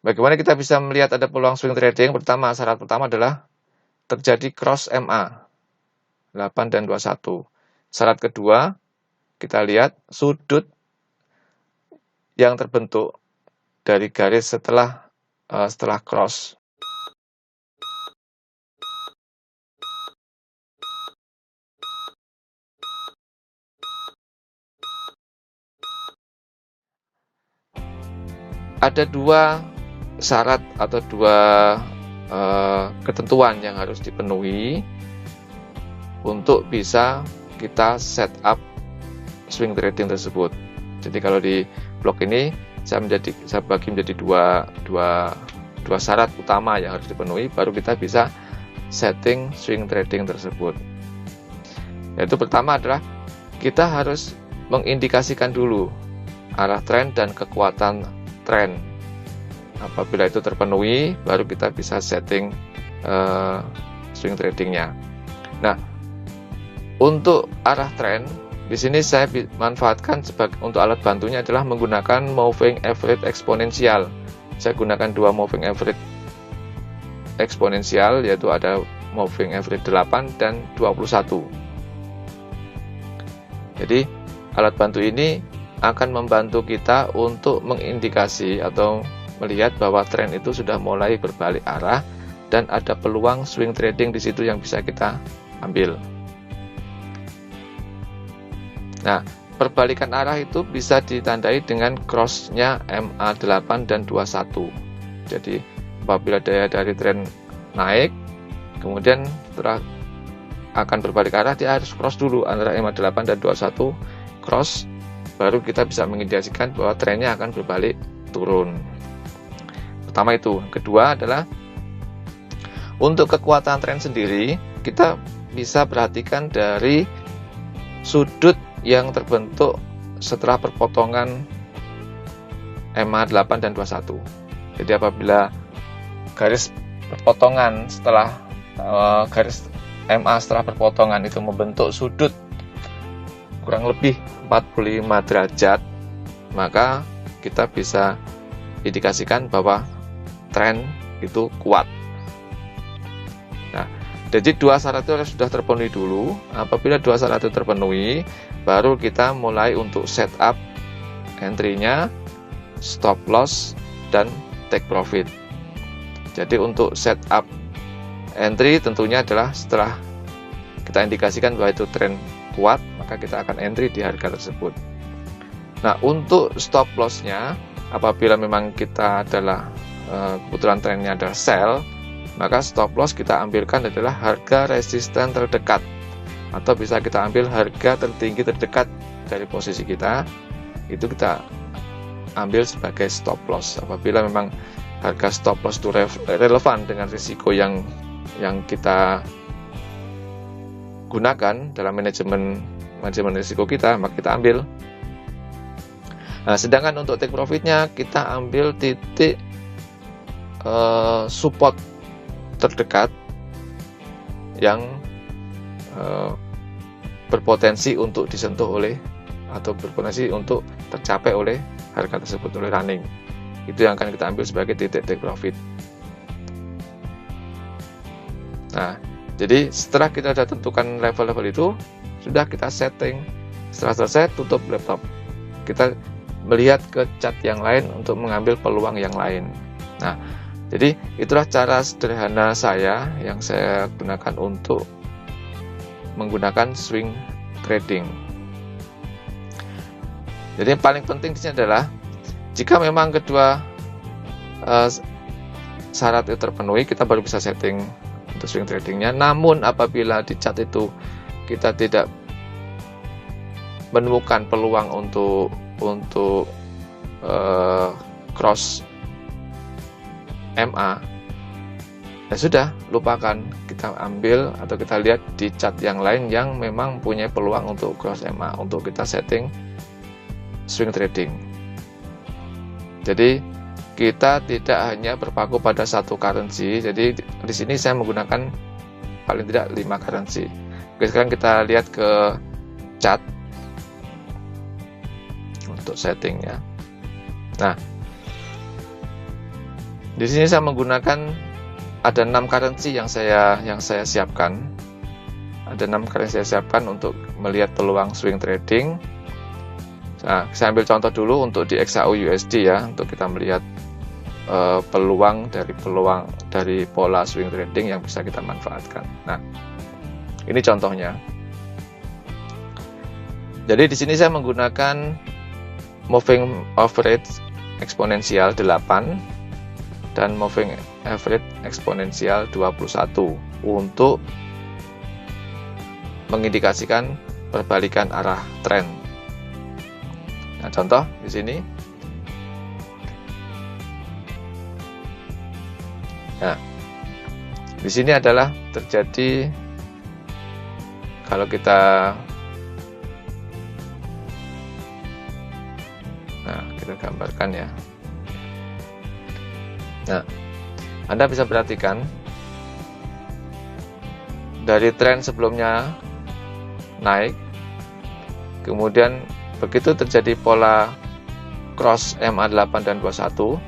Bagaimana kita bisa melihat ada peluang swing trading? Pertama, syarat pertama adalah terjadi cross MA 8 dan 21. Syarat kedua, kita lihat sudut yang terbentuk dari garis setelah cross. Ada dua syarat atau dua ketentuan yang harus dipenuhi untuk bisa kita setup swing trading tersebut. Jadi kalau di blog ini saya bagi menjadi dua syarat utama yang harus dipenuhi, baru kita bisa setting swing trading tersebut. Yaitu pertama adalah kita harus mengindikasikan dulu arah tren dan kekuatan tren. Apabila itu terpenuhi, baru kita bisa setting swing tradingnya. Nah, untuk arah tren, di sini saya manfaatkan untuk alat bantunya adalah menggunakan moving average eksponensial. Saya gunakan dua moving average eksponensial, yaitu ada moving average 8 dan 21. Jadi, alat bantu ini akan membantu kita untuk mengindikasi atau melihat bahwa tren itu sudah mulai berbalik arah dan ada peluang swing trading di situ yang bisa kita ambil. Nah, perbalikan arah itu bisa ditandai dengan cross-nya MA8 dan 21. Jadi, apabila daya dari tren naik, kemudian setelah akan berbalik arah, dia harus cross dulu antara MA8 dan 21, cross, baru kita bisa mengindikasikan bahwa trennya akan berbalik turun. Pertama itu. Kedua adalah untuk kekuatan tren sendiri, kita bisa perhatikan dari sudut yang terbentuk setelah perpotongan MA8 dan 21. Jadi apabila garis perpotongan setelah garis MA setelah perpotongan itu membentuk sudut kurang lebih 45 derajat, maka kita bisa indikasikan bahwa tren itu kuat. Nah, jadi dua syarat itu sudah terpenuhi dulu. Apabila dua syarat itu terpenuhi, baru kita mulai untuk setup entry-nya, stop loss, dan take profit. Jadi untuk setup entry tentunya adalah setelah kita indikasikan bahwa itu tren kuat, maka kita akan entry di harga tersebut. Nah, untuk stop loss-nya, apabila memang kita adalah kebetulan trennya adalah sell, maka stop loss kita ambilkan adalah harga resisten terdekat, atau bisa kita ambil harga tertinggi terdekat dari posisi kita, itu kita ambil sebagai stop loss. Apabila memang harga stop loss itu relevan dengan risiko yang kita gunakan dalam manajemen risiko kita, maka kita ambil. Nah, sedangkan untuk take profitnya kita ambil titik support terdekat yang berpotensi untuk disentuh oleh atau berpotensi untuk tercapai oleh harga tersebut, oleh running. Itu yang akan kita ambil sebagai titik take profit. Nah, jadi setelah kita sudah tentukan level-level itu, sudah kita setting. Setelah selesai, tutup laptop. Kita melihat ke chart yang lain untuk mengambil peluang yang lain. Nah, jadi itulah cara sederhana saya yang saya gunakan untuk menggunakan swing trading. Jadi yang paling penting di sini adalah jika memang kedua syarat itu terpenuhi, kita baru bisa setting untuk swing tradingnya. Namun apabila di chart itu kita tidak menemukan peluang untuk cross MA, ya sudah, lupakan. Kita ambil atau kita lihat di chart yang lain yang memang punya peluang untuk cross MA untuk kita setting swing trading. Jadi kita tidak hanya berpaku pada satu currency. Jadi di sini saya menggunakan paling tidak 5 currency. Oke, sekarang kita lihat ke chart untuk settingnya. Nah, Di sini saya menggunakan ada 6 currency yang saya siapkan. Ada 6 currency saya siapkan untuk melihat peluang swing trading. Nah, saya ambil contoh dulu untuk di XAU USD ya, untuk kita melihat peluang dari pola swing trading yang bisa kita manfaatkan. Nah, ini contohnya. Jadi di sini saya menggunakan moving average eksponensial 8 dan moving average eksponensial 21 untuk mengindikasikan perbalikan arah tren. Nah, contoh di sini. Nah, di sini adalah terjadi, kalau kita gambarkan ya. Nah, Anda bisa perhatikan dari tren sebelumnya naik, kemudian begitu terjadi pola cross MA8 dan 21,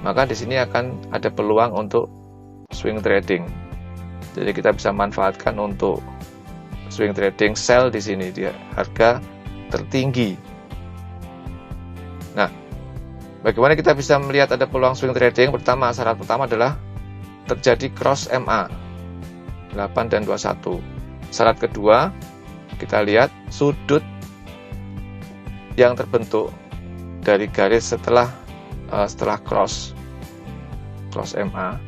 maka di sini akan ada peluang untuk swing trading. Jadi kita bisa manfaatkan untuk swing trading sell di sini di harga tertinggi. Nah, bagaimana kita bisa melihat ada peluang swing trading? Pertama, syarat pertama adalah terjadi cross MA 8 dan 21. Syarat kedua, kita lihat sudut yang terbentuk dari garis setelah cross MA.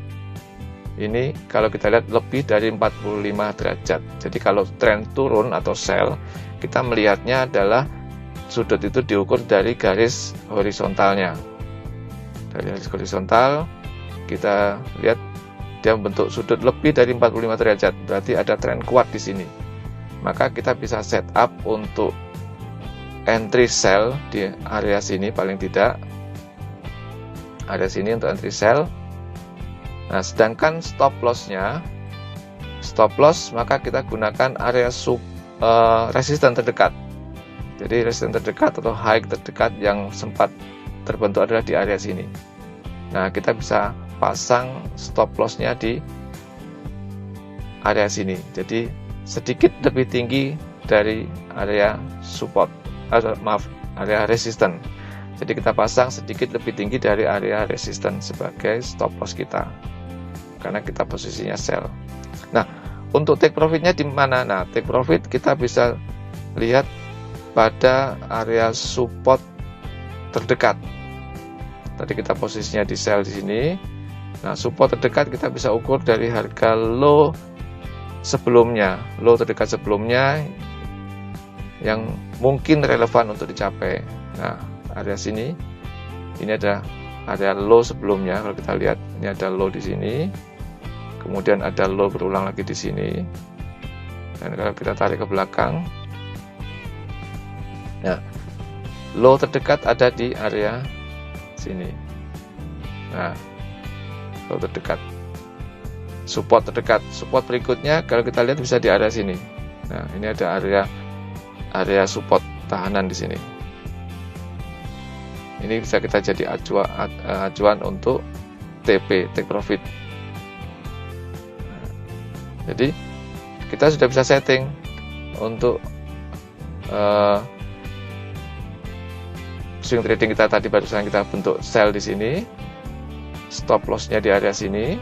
Ini kalau kita lihat lebih dari 45 derajat. Jadi kalau tren turun atau sell, kita melihatnya adalah sudut itu diukur dari garis horizontalnya. Dari garis horizontal, kita lihat dia membentuk sudut lebih dari 45 derajat. Berarti ada tren kuat di sini. Maka kita bisa setup untuk entry sell di area sini, paling tidak area sini untuk entry sell. Nah, sedangkan stop loss maka kita gunakan area resisten terdekat. Jadi resisten terdekat atau high terdekat yang sempat terbentuk adalah di area sini. Nah, kita bisa pasang stop loss-nya di area sini. Jadi sedikit lebih tinggi dari area support, area resisten. Jadi kita pasang sedikit lebih tinggi dari area resisten sebagai stop loss kita, karena kita posisinya sell. Nah, untuk take profitnya di mana? Nah, take profit kita bisa lihat pada area support terdekat. Tadi kita posisinya di sell di sini. Nah, support terdekat kita bisa ukur dari harga low sebelumnya, low terdekat sebelumnya yang mungkin relevan untuk dicapai. Nah, area sini, ini ada area low sebelumnya. Kalau kita lihat, ini ada low di sini, kemudian ada low berulang lagi di sini, dan kalau kita tarik ke belakang, nah, low terdekat ada di area sini. Nah, low terdekat, support terdekat, support berikutnya kalau kita lihat bisa di area sini. Nah, ini ada area support tahanan di sini. Ini bisa kita jadi acuan untuk TP, take profit. Nah, jadi kita sudah bisa setting untuk swing trading kita tadi barusan kita bentuk sell di sini, stop loss-nya di area sini,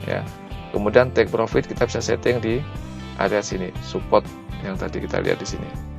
ya. Kemudian take profit kita bisa setting di area sini, support yang tadi kita lihat di sini.